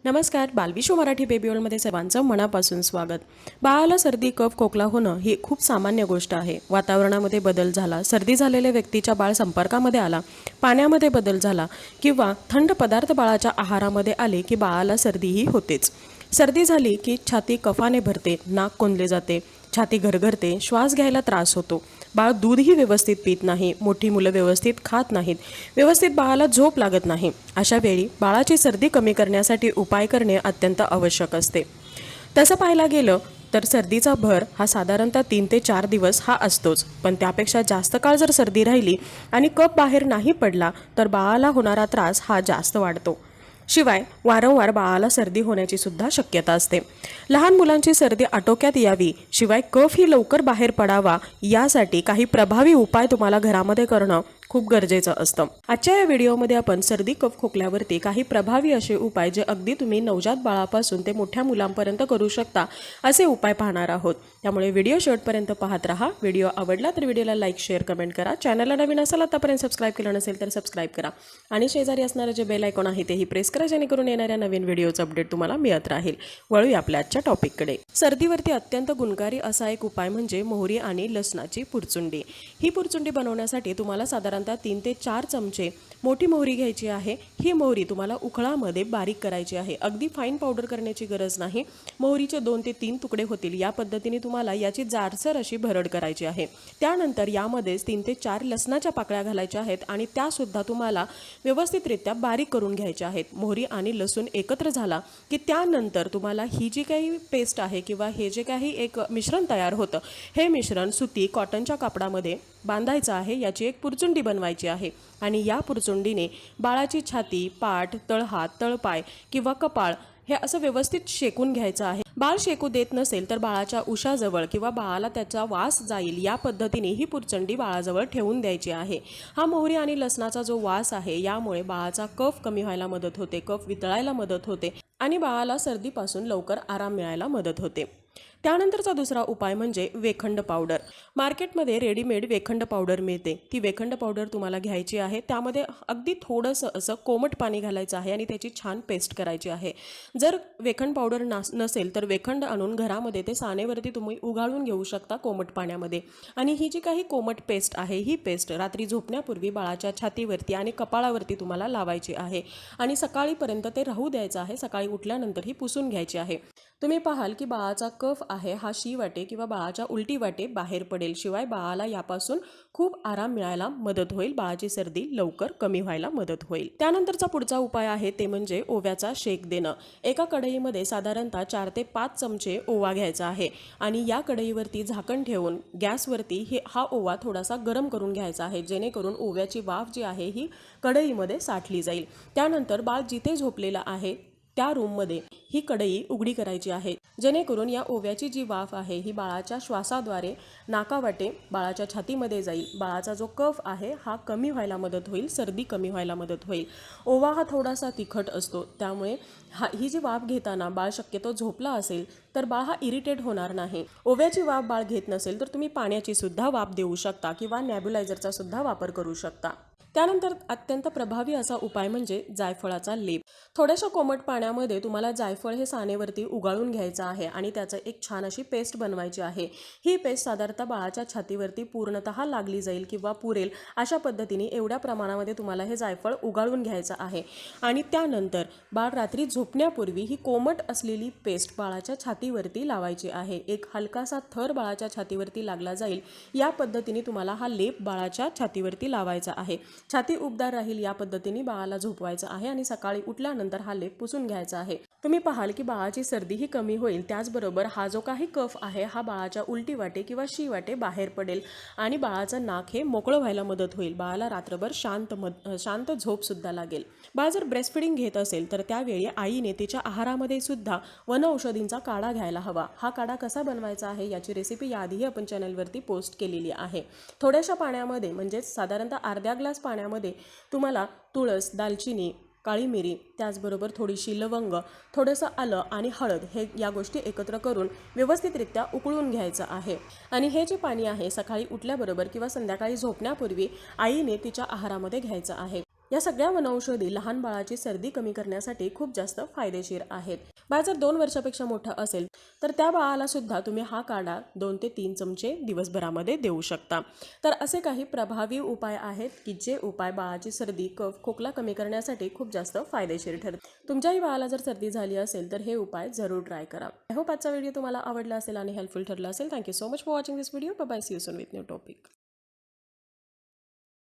नमस्कार. बालविश्व मराठी बेबी वर्ल्डमध्ये सर्वांचं मनापासून स्वागत. बाळाला सर्दी, कफ, खोकला होणं ही खूप सामान्य गोष्ट आहे. वातावरणामध्ये बदल झाला, सर्दी झालेल्या व्यक्तीच्या बाळ संपर्कामध्ये आला, पाण्यामध्ये बदल झाला किंवा थंड पदार्थ बाळाच्या आहारामध्ये आले की बाळाला सर्दीही होतेच. सर्दी झाली की छाती कफाने भरते, नाक कोंदले जाते, छाती घरघरते, श्वास घ्यायला त्रास होतो. बाळ दूधही व्यवस्थित पित नाही, मोठी मुलं व्यवस्थित खात नाहीत, व्यवस्थित बाळाला झोप लागत नाही. अशा वेळी बाळाची सर्दी कमी करण्यासाठी उपाय करणे अत्यंत आवश्यक असते. तसं पाहायला गेलं तर सर्दीचा भर हा साधारणतः 3 ते 4 दिवस हा असतोच. पण त्यापेक्षा जास्त काळ जर सर्दी राहिली आणि कफ बाहेर नाही पडला तर बाळाला होणारा त्रास हा जास्त वाढतो. शिवाय वारंवार बाळाला सर्दी होण्याची सुद्धा शक्यता असते. लहान मुलांची सर्दी आटोक्यात यावी, शिवाय कफ ही लवकर बाहेर पडावा यासाठी काही प्रभावी उपाय तुम्हाला घरामध्ये करणं खूप गरजेचं असतं. आजच्या या व्हिडिओमध्ये आपण सर्दी, कफ, खोकल्यावरती काही प्रभावी असे उपाय जे अगदी तुम्ही नवजात बाळापासून ते मोठ्या मुलांपर्यंत करू शकता असे उपाय पाहणार आहोत. त्यामुळे व्हिडिओ शेवटपर्यंत पाहत राहा. व्हिडिओ आवडला तर व्हिडिओला लाईक, शेअर, कमेंट करा. चॅनलला नवीन असाल आतापर्यंत सबस्क्राईब केलं नसेल तर सबस्क्राईब करा आणि शेजारी असणारे जे बेल आयकॉन आहे तेही प्रेस करा, जेणेकरून येणाऱ्या नवीन व्हिडिओचं अपडेट तुम्हाला मिळत राहील. वळूया आपल्या आजच्या टॉपिककडे. सर्दीवरती अत्यंत गुणकारी असा एक उपाय म्हणजे मोहरी आणि लसणाची पुरचुंडी. ही पुरचुंडी बनवण्यासाठी तुम्हाला साधारणतः 3 ते 4 चमचे मोठी मोहरी घ्यायची आहे. ही मोहरी तुम्हाला उखळामध्ये बारीक करायची आहे. अगदी फाईन पावडर करण्याची गरज नाही. मोहरीचे 2 ते 3 तुकडे होतील या पद्धतीने तुम्हाला याची जाडसर अशी भरड करायची आहे. त्यानंतर यामध्येच 3 ते 4 लसणाच्या पाकळ्या घालायच्या आहेत आणि त्यासुद्धा तुम्हाला व्यवस्थितरित्या बारीक करून घ्यायच्या आहेत. मोहरी आणि लसूण एकत्र झाला की त्यानंतर तुम्हाला ही जी काही पेस्ट आहे किंवा हे जे काही एक मिश्रण तयार होतं, हे मिश्रण सुती कॉटनच्या कापडामध्ये बांधायचं आहे. याची एक पुरचुंडी बनवायची आहे आणि या पुरचुंडीने बाळाची छाती, पाठ, तळहात, तळपाय किंवा कपाळ हे असं व्यवस्थित शेकून घ्यायचं आहे. बाळ शेकू देत नसेल तर बाळाच्या उशाजवळ किंवा बाळाला त्याचा वास जाईल या पद्धतीने ही पुरचुंडी बाळाजवळ ठेवून द्यायची आहे. हा मोहरी आणि लसणाचा जो वास आहे यामुळे बाळाचा कफ कमी व्हायला मदत होते, कफ वितळायला मदत होते आणि बाळाला सर्दीपासून लवकर आराम मिळायला मदत होते. त्यानंतरचा दुसरा उपाय म्हणजे वेखंड पावडर. मार्केटमध्ये रेडीमेड वेखंड पावडर मिळते. ती वेखंड पावडर तुम्हाला घ्यायची आहे. त्यामध्ये अगदी थोडंसं असं कोमट पाणी घालायचं आहे आणि त्याची छान पेस्ट करायची आहे. जर वेखंड पावडर नसेल तर वेखंड आणून घरामध्ये ते सानेवरती तुम्ही उगाळून घेऊ शकता कोमट पाण्यामध्ये. आणि ही जी काही कोमट पेस्ट आहे ही पेस्ट रात्री झोपण्यापूर्वी बाळाच्या छातीवरती आणि कपाळावरती तुम्हाला लावायची आहे आणि सकाळीपर्यंत ते राहू द्यायचं आहे. सकाळी उठल्यानंतर ही पुसून घ्यायची आहे. तुम्ही पाहाल की बाळाचा कफ आहे हा शी वाटे किंवा बाळाच्या उलटी वाटे बाहेर पडेल. शिवाय बाळाला यापासून खूप आराम मिळायला मदत होईल. बाळाची सर्दी लवकर कमी व्हायला मदत होईल. त्यानंतरचा पुढचा उपाय आहे ते म्हणजे ओव्याचा शेक देणं. एका कढईमध्ये साधारणतः 4 ते 5 चमचे ओवा घ्यायचा आहे आणि या कढईवरती झाकण ठेवून गॅसवरती हा ओवा थोडासा गरम करून घ्यायचा आहे, जेणेकरून ओव्याची वाफ जी आहे ही कढईमध्ये साठली जाईल. त्यानंतर बाळ जिथे झोपलेला आहे त्या रूममध्ये ही कढई उघडी करायची आहे, जेणेकरून या ओव्याची जी वाफ आहे ही बाळाच्या श्वासाद्वारे नाकावाटे बाळाच्या छातीमध्ये जाईल. बाळाचा जो कफ आहे हा कमी व्हायला मदत होईल, सर्दी कमी व्हायला मदत होईल. ओवा हा थोडासा तिखट असतो, त्यामुळे ही जी वाफ घेताना बाळ शक्यतो झोपला असेल तर बाळ हा इरिटेट होणार नाही. ओव्याची वाफ बाळ घेत नसेल तर तुम्ही पाण्याची सुद्धा वाफ देऊ शकता किंवा नॅब्युलायझरचा सुद्धा वापर करू शकता. त्यानंतर अत्यंत प्रभावी असा उपाय म्हणजे जायफळाचा लेप. थोड्याशा कोमट पाण्यामध्ये तुम्हाला जायफळ हे सानेवरती उगाळून घ्यायचं आहे आणि त्याचं एक छान अशी पेस्ट बनवायची आहे. ही पेस्ट साधारणतः बाळाच्या छातीवरती पूर्णतः लागली जाईल किंवा पुरेल अशा पद्धतीने एवढ्या प्रमाणामध्ये तुम्हाला हे जायफळ उगाळून घ्यायचं आहे आणि त्यानंतर बाळ रात्री झोपण्यापूर्वी ही कोमट असलेली पेस्ट बाळाच्या छातीवरती लावायची आहे. एक हलकासा थर बाळाच्या छातीवरती लागला जाईल या पद्धतीने तुम्हाला हा लेप बाळाच्या छातीवरती लावायचा आहे. छाती उबदार राहील या पद्धतीने बाळाला झोपवायचं आहे आणि सकाळी उठल्यानंतर हा लेप पुसून घ्यायचा आहे. तुम्ही पाहाल की बाळाची सर्दी ही कमी होईल. त्याचबरोबर हा जो काही कफ आहे हा बाळाच्या उलटी वाटे किंवा शी वाटे बाहेर पडेल आणि बाळाचं नाक हे मोकळं व्हायला मदत होईल. बाळाला रात्रभर शांत झोप सुद्धा लागेल. बाळ जर ब्रेस्ट फिडिंग घेत असेल तर त्यावेळी आईने तिच्या आहारामध्ये सुद्धा वनौषधींचा काढा घ्यायला हवा. हा काढा कसा बनवायचा आहे याची रेसिपी याआधीही आपण चॅनलवरती पोस्ट केलेली आहे. थोड्याशा पाण्यामध्ये म्हणजे साधारणतः अर्ध्या ग्लास पाण्यामध्ये तुम्हाला तुळस, दालचिनी, काळी मिरी, त्याचबरोबर थोडीशी लवंग, थोडंसं आलं आणि हळद हे या गोष्टी एकत्र करून व्यवस्थितरित्या उकळून घ्यायचं आहे. आणि हे जे पाणी आहे सकाळी उठल्याबरोबर किंवा संध्याकाळी झोपण्यापूर्वी आईने तिच्या आहारामध्ये घ्यायचं आहे. या सगळ्या वनौषधी लहान बाळाची सर्दी कमी करण्यासाठी खूप जास्त फायदेशीर आहेत. बाळ जर 2 वर्षापेक्षा मोठं असेल तर त्या बाळाला सुद्धा तुम्ही हा काढा 2 ते 3 चमचे दिवसभरामध्ये देऊ शकता. तर असे काही प्रभावी उपाय आहेत की जे उपाय बाळाची सर्दी, कफ, खोकला कमी करण्यासाठी खूप जास्त फायदेशीर ठरतात. तुमच्याही बाळाला जर सर्दी झाली असेल तर हे उपाय जरूर ट्राय करा. आय होप आजचा व्हिडिओ तुम्हाला आवडला असेल आणि हेल्पफुल ठरला असेल. Thank you so much for watching this video. Bye bye. See you soon with new topic.